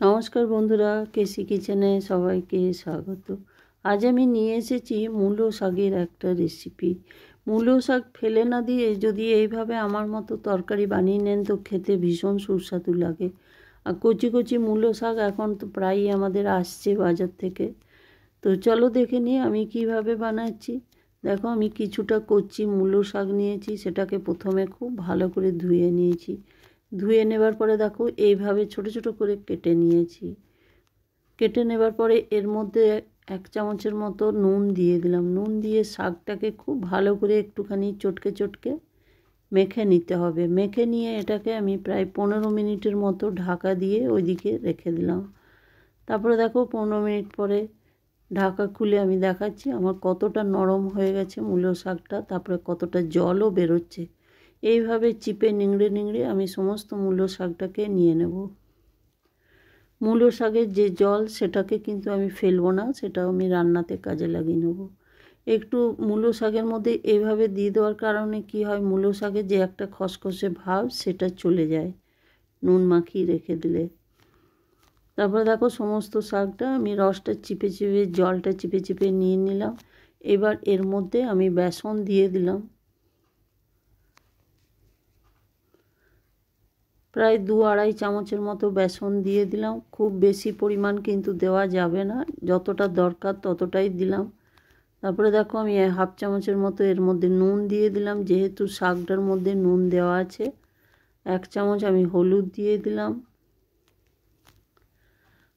নমস্কার বন্ধুরা, কেসি কিচেনে সবাইকে স্বাগত। আজ আমি নিয়ে এসেছি মূলো শাকের একটা রেসিপি। মূলো শাক ফেলে না দিয়ে যদি এইভাবে আমার মতো তরকারি বানিয়ে নেন তো খেতে ভীষণ সুস্বাদু লাগে। আর কচি কচি মূলো শাক এখন তো প্রায়ই আমাদের আসছে বাজার থেকে। তো চলো দেখে নিই আমি কিভাবে বানাচ্ছি। দেখো, আমি কিছুটা কচি মূলো শাক নিয়েছি, সেটাকে প্রথমে খুব ভালো করে ধুয়ে নিয়েছি। ধুয়ে নেবার পরে দেখো এইভাবে ছোট ছোট করে কেটে নিয়েছি। কেটে নেবার পরে এর মধ্যে 1 চামচের মতো নুন দিয়ে দিলাম। নুন দিয়ে শাকটাকে খুব ভালো করে একটুখানি চটকে চটকে মেখে নিতে হবে। মেখে নিয়ে এটাকে আমি প্রায় 15 মিনিটের মতো ঢাকা দিয়ে ওইদিকে রেখে দিলাম। তারপরে দেখো 15 মিনিট পরে ঢাকা খুলে আমি দেখাচ্ছি আমার কতটা নরম হয়ে গেছে মূলো শাকটা, তারপরে কতটা জলও বেরোচ্ছে। এইভাবে চিপে নিংড়ে নিংড়ে আমি সমস্ত মূলো শাকটাকে নিয়ে নেব। মূলো শাকের যে জল সেটাকে কিন্তু আমি ফেলবো না, সেটাও আমি রান্নাতে কাজে লাগিয়ে নেব। একটু মূলো শাকের মধ্যে এইভাবে দিয়ে দেওয়ার কারণে কি হয়, মূলো শাকের যে একটা খসখসে ভাব সেটা চলে যায় নুন মাখিয়ে রেখে দিলে। তারপরে দেখো সমস্ত শাকটা আমি রসটা চিপে চিপে জলটা চিপে চিপে নিয়ে নিলাম। এবার এর মধ্যে আমি বেসন দিয়ে দিলাম, প্রায় 2-2.5 চামচের মতো বেসন দিয়ে দিলাম। খুব বেশি পরিমাণ কিন্তু দেওয়া যাবে না, যতটা দরকার ততটাই দিলাম। তারপরে দেখো আমি 1/2 চামচের মতো এর মধ্যে নুন দিয়ে দিলাম, যেহেতু শাকটার মধ্যে নুন দেওয়া আছে। 1 চামচ আমি হলুদ দিয়ে দিলাম,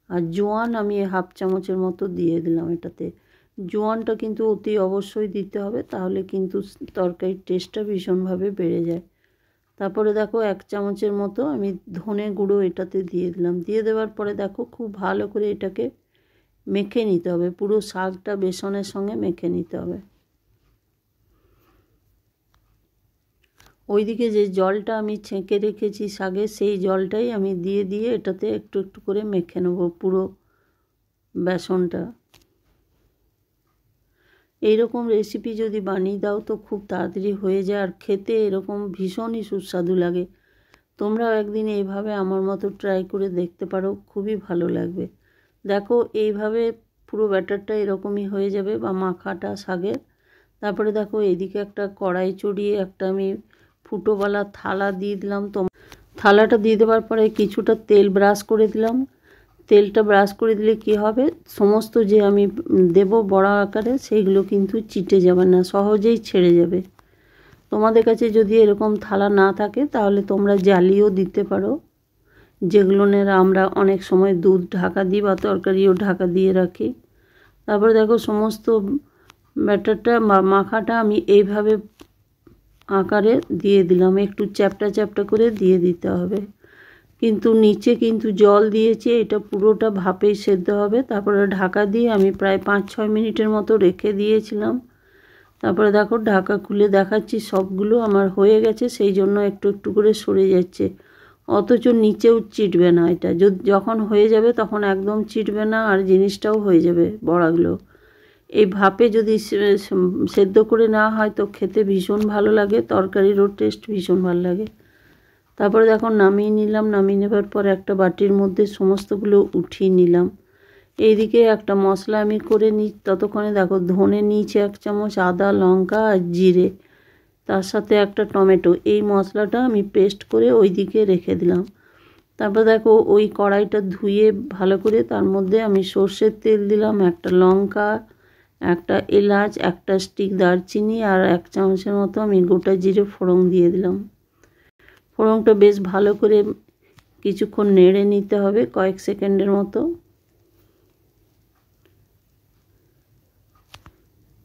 আর জোয়ান আমি 1/2 চামচের মতো দিয়ে দিলাম। এটাতে জোয়ানটা কিন্তু অতি অবশ্যই দিতে হবে, তাহলে কিন্তু তরকারির টেস্টটা ভীষণভাবে বেড়ে যায়। তারপরে দেখো 1 চামচের মতো আমি ধনে গুঁড়ো এটাতে দিয়ে দিলাম। দিয়ে দেওয়ার পরে দেখো খুব ভালো করে এটাকে মেখে নিতে হবে, পুরো শাকটা বেসনের সঙ্গে মেখে নিতে হবে। ওইদিকে যে জলটা আমি ছেঁকে রেখেছি শাকে, সেই জলটাই আমি দিয়ে দিয়ে এটাতে একটু একটু করে মেখে নেব পুরো বেসনটা। এইরকম রেসিপি যদি বানিয়ে দাও তো খুব তাড়াতাড়ি হয়ে যায়, আর খেতে এরকম ভীষণই সুস্বাদু লাগে। তোমরাও একদিন এইভাবে আমার মতো ট্রাই করে দেখতে পারো, খুবই ভালো লাগবে। দেখো এইভাবে পুরো ব্যাটারটা এরকমই হয়ে যাবে বা মাখাটা শাকের। তারপরে দেখো এইদিকে একটা কড়াই চড়িয়ে একটা আমি ফুটোওয়ালা থালা দিয়ে দিলাম। তো থালাটা দিয়ে দেওয়ার পরে কিছুটা তেল ব্রাশ করে দিলাম। তেলটা ব্রাশ করে দিলে কি হবে, সমস্ত যে আমি দেব বড়া আকারে সেইগুলো কিন্তু চিটে যাবে না, সহজেই ছেড়ে যাবে। তোমাদের কাছে যদি এরকম থালা না থাকে তাহলে তোমরা জালিও দিতে পারো, যেগুলোর আমরা অনেক সময় দুধ ঢাকা দিই বা তরকারিও ঢাকা দিয়ে রাখি। তারপরে দেখো সমস্ত ব্যাটারটা মাখাটা আমি এইভাবে আকারে দিয়ে দিলাম, একটু চ্যাপটা চ্যাপটা করে দিয়ে দিতে হবে। কিন্তু নিচে কিন্তু জল দিয়েছি, এটা পুরোটা ভাপেই সেদ্ধ হবে। তারপরে ঢাকা দিয়ে আমি প্রায় 5-6 মিনিটের মতো রেখে দিয়েছিলাম। তারপরে দেখো ঢাকা খুলে দেখাচ্ছি সবগুলো আমার হয়ে গেছে, সেই জন্য একটু একটু করে সরে যাচ্ছে, অথচ নিচেও চিটবে না। এটা যখন হয়ে যাবে তখন একদম চিটবে না, আর জিনিসটাও হয়ে যাবে বড়াগুলো। এই ভাপে যদি সেদ্ধ করে নেওয়া হয় তো খেতে ভীষণ ভালো লাগে, তরকারিরও টেস্ট ভীষণ ভালো লাগে। তারপরে দেখো নামিয়ে নিলাম। নামিয়ে নেবার পর একটা বাটির মধ্যে সমস্তগুলো উঠিয়ে নিলাম। এইদিকে একটা মশলা আমি করে নিই, ততক্ষণে দেখো ধনে নিয়েছি 1 চামচ, আদা লঙ্কা আর জিরে, তার সাথে একটা টমেটো। এই মশলাটা আমি পেস্ট করে ওইদিকে রেখে দিলাম। তারপর দেখো ওই কড়াইটা ধুয়ে ভালো করে তার মধ্যে আমি সর্ষের তেল দিলাম, একটা লঙ্কা, একটা এলাচ, একটা স্টিক দারচিনি আর 1 চামচের মতো আমি গোটা জিরে ফোড়ন দিয়ে দিলাম। ফোড়নটা বেশ ভালো করে কিছুক্ষণ নেড়ে নিতে হবে, কয়েক সেকেন্ডের মতো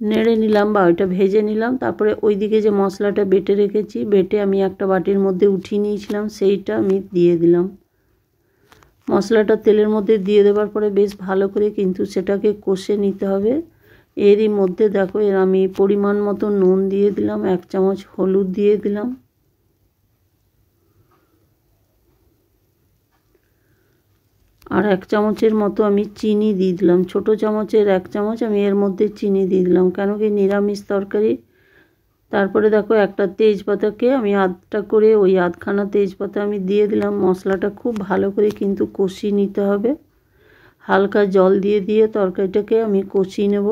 নেড়ে নিলাম বা ওইটা ভেজে নিলাম। তারপরে ওইদিকে যে মশলাটা বেটে রেখেছি, বেটে আমি একটা বাটির মধ্যে উঠিয়ে নিয়েছিলাম, সেইটা আমি দিয়ে দিলাম। মশলাটা তেলের মধ্যে দিয়ে দেওয়ার পরে বেশ ভালো করে কিন্তু সেটাকে কষে নিতে হবে। এরই মধ্যে দেখো আমি পরিমাণ মতো নুন দিয়ে দিলাম, 1 চামচ হলুদ দিয়ে দিলাম, আর 1 চামচের মতো আমি চিনি দিয়ে দিলাম। ছোটো চামচের 1 চামচ আমি এর মধ্যে চিনি দিয়ে দিলাম, কেন কি নিরামিষ তরকারি তারপরে দেখো একটা তেজপাতাকে আমি আধটা করে ওই আধখানা তেজপাতা আমি দিয়ে দিলাম। মশলাটা খুব ভালো করে কিন্তু কষিয়ে নিতে হবে। হালকা জল দিয়ে দিয়ে তরকারিটাকে আমি কষিয়ে নেব।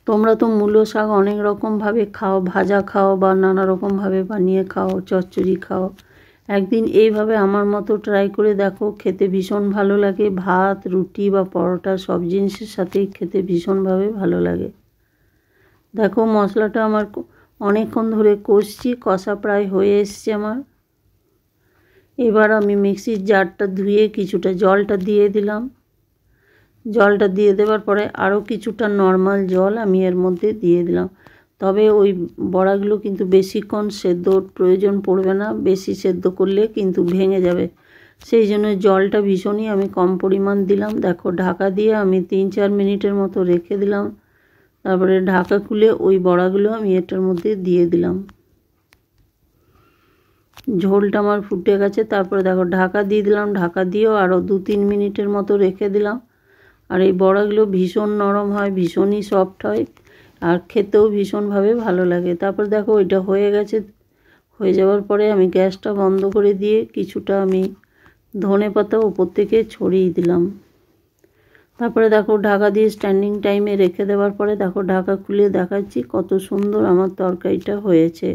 তোমরা তো মূলো শাক অনেক রকমভাবে খাও, ভাজা খাও বা নানা রকমভাবে বানিয়ে খাও, চচ্চড়ি খাও। একদিন এইভাবে আমার মতো ট্রাই করে দেখো, খেতে ভীষণ ভালো লাগে। ভাত, রুটি বা পরোটা সব জিনিসের সাথেই খেতে ভীষণভাবে ভালো লাগে। দেখো মশলাটা আমার অনেকক্ষণ ধরে কষছি, কষা প্রায় হয়ে এসছে আমার। এবার আমি মিক্সির জারটা ধুয়ে কিছুটা জলটা দিয়ে দিলাম। জলটা দিয়ে দেওয়ার পরে আরও কিছুটা নর্মাল জল আমি এর মধ্যে দিয়ে দিলাম। তবে ওই বড়াগুলো কিন্তু বেশিক্ষণ সেদ্ধর প্রয়োজন পড়বে না, বেশি সেদ্ধ করলে কিন্তু ভেঙে যাবে। সেই জন্য জলটা ভীষণই আমি কম পরিমাণ দিলাম। দেখো ঢাকা দিয়ে আমি 3-4 মিনিটের মতো রেখে দিলাম। তারপরে ঢাকা খুলে ওই বড়াগুলো আমি এটার মধ্যে দিয়ে দিলাম। ঝোলটা আমার ফুটে গেছে। তারপরে দেখো ঢাকা দিয়ে দিলাম। ঢাকা দিয়েও আরও 2-3 মিনিটের মতো রেখে দিলাম। আর এই বড়াগুলো ভীষণ নরম হয়, ভীষণই সফট হয়, আর খেতেও ভীষণভাবে ভালো লাগে। তারপর দেখো ওইটা হয়ে গেছে। হয়ে যাওয়ার পরে আমি গ্যাসটা বন্ধ করে দিয়ে কিছুটা আমি ধনেপাতা উপর থেকে ছড়িয়ে দিলাম। তারপরে দেখো ঢাকা দিয়ে স্ট্যান্ডিং টাইমে রেখে দেওয়ার পরে দেখো ঢাকা খুলে দেখাচ্ছি কত সুন্দর আমার তরকারিটা হয়েছে।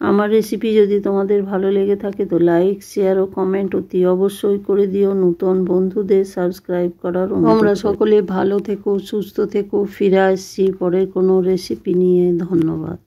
আমার রেসিপি যদি তোমাদের ভালো লেগে থাকে তো লাইক, শেয়ার ও কমেন্ট অতি অবশ্যই করে দিও। নতুন বন্ধুদের সাবস্ক্রাইব করার অনুরোধ। তোমরা সকলে ভালো থেকো, সুস্থ থেকো। ফিরে আসছি পরের কোনো রেসিপি নিয়ে। ধন্যবাদ।